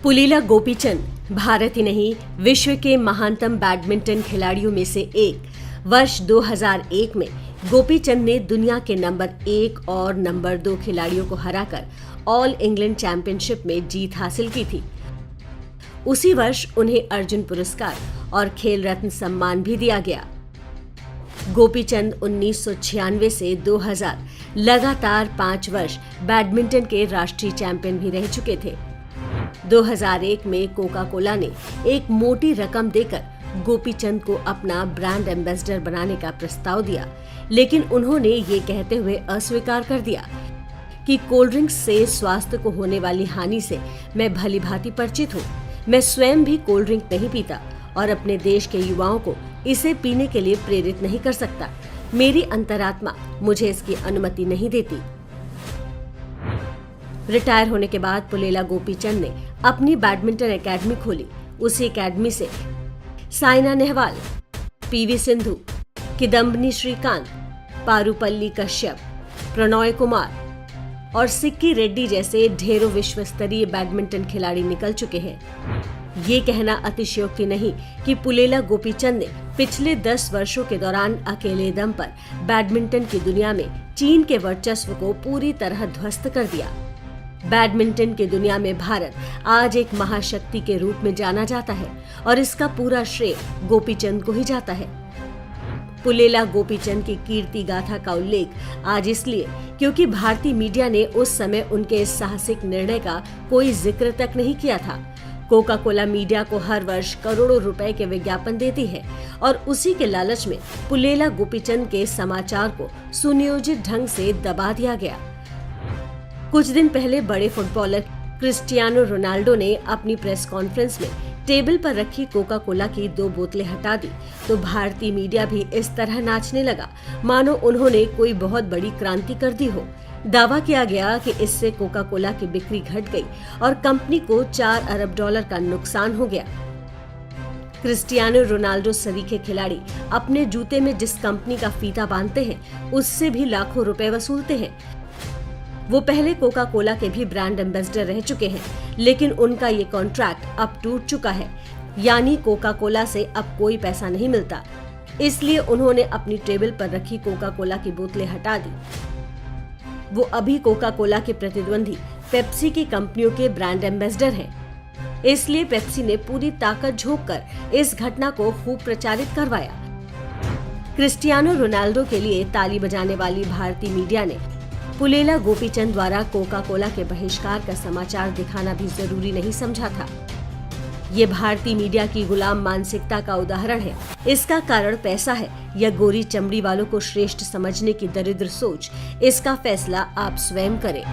पुलेला गोपीचंद भारत ही नहीं विश्व के महानतम बैडमिंटन खिलाड़ियों में से एक। वर्ष 2001 में गोपीचंद ने दुनिया के नंबर 1 और नंबर 2 खिलाड़ियों को हराकर ऑल इंग्लैंड चैंपियनशिप में जीत हासिल की थी। उसी वर्ष उन्हें अर्जुन पुरस्कार और खेल रत्न सम्मान भी दिया गया। गोपीचंद 1996 से 2000 लगातार 5 वर्ष बैडमिंटन के राष्ट्रीय चैंपियन भी रह चुके थे। 2001 में कोका कोला ने एक मोटी रकम देकर गोपीचंद को अपना ब्रांड एम्बेसडर बनाने का प्रस्ताव दिया, लेकिन उन्होंने ये कहते हुए अस्वीकार कर दिया कि कोल्ड ड्रिंक्स से स्वास्थ्य को होने वाली हानि से मैं भलीभांति परिचित हूँ। मैं स्वयं भी कोल्ड ड्रिंक नहीं पीता और अपने देश के युवाओं को इसे पीने के लिए प्रेरित नहीं कर सकता। मेरी अंतरात्मा मुझे इसकी अनुमति नहीं देती। रिटायर होने के बाद पुलेला गोपीचंद ने अपनी बैडमिंटन एकेडमी खोली। उसी एकेडमी से साइना नेहवाल, पीवी सिंधु, किदम्बनी श्रीकांत, पारुपल्ली कश्यप, प्रणॉय कुमार और सिक्की रेड्डी जैसे ढेरों विश्व स्तरीय बैडमिंटन खिलाड़ी निकल चुके हैं। ये कहना अतिशयोक्ति नहीं कि पुलेला गोपीचंद ने पिछले 10 वर्षों के दौरान अकेले दम पर बैडमिंटन की दुनिया में चीन के वर्चस्व को पूरी तरह ध्वस्त कर दिया। बैडमिंटन की दुनिया में भारत आज एक महाशक्ति के रूप में जाना जाता है और इसका पूरा श्रेय गोपीचंद को ही जाता है। पुलेला गोपीचंद की कीर्ति गाथा का उल्लेख आज इसलिए क्योंकि भारतीय मीडिया ने उस समय उनके इस साहसिक निर्णय का कोई जिक्र तक नहीं किया था। कोका कोला मीडिया को हर वर्ष करोड़ों रुपए के विज्ञापन देती है और उसी के लालच में पुलेला गोपीचंद के समाचार को सुनियोजित ढंग से दबा दिया गया। कुछ दिन पहले बड़े फुटबॉलर क्रिस्टियानो रोनाल्डो ने अपनी प्रेस कॉन्फ्रेंस में टेबल पर रखी कोका कोला की 2 बोतलें हटा दी तो भारतीय मीडिया भी इस तरह नाचने लगा मानो उन्होंने कोई बहुत बड़ी क्रांति कर दी हो। दावा किया गया कि इससे कोका कोला की बिक्री घट गई और कंपनी को $4 अरब का नुकसान हो गया। क्रिस्टियानो रोनाल्डो सरीखे खिलाड़ी अपने जूते में जिस कंपनी का फीता बांधते हैं उससे भी लाखों रुपए वसूलते हैं। वो पहले कोका कोला के भी ब्रांड एम्बेसडर रह चुके हैं, लेकिन उनका ये कॉन्ट्रैक्ट अब टूट चुका है, यानी कोका कोला से अब कोई पैसा नहीं मिलता। इसलिए उन्होंने अपनी टेबल पर रखी कोका कोला की बोतलें हटा दी। वो अभी कोका कोला के प्रतिद्वंदी पेप्सी की कंपनियों के ब्रांड एम्बेसडर हैं। इसलिए पेप्सी ने पूरी ताकत झोंक कर इस घटना को खूब प्रचारित करवाया। क्रिस्टियानो रोनाल्डो के लिए ताली बजाने वाली भारतीय मीडिया ने पुलेला गोपीचंद द्वारा कोका कोला के बहिष्कार का समाचार दिखाना भी जरूरी नहीं समझा था। ये भारतीय मीडिया की गुलाम मानसिकता का उदाहरण है। इसका कारण पैसा है या गोरी चमड़ी वालों को श्रेष्ठ समझने की दरिद्र सोच, इसका फैसला आप स्वयं करें।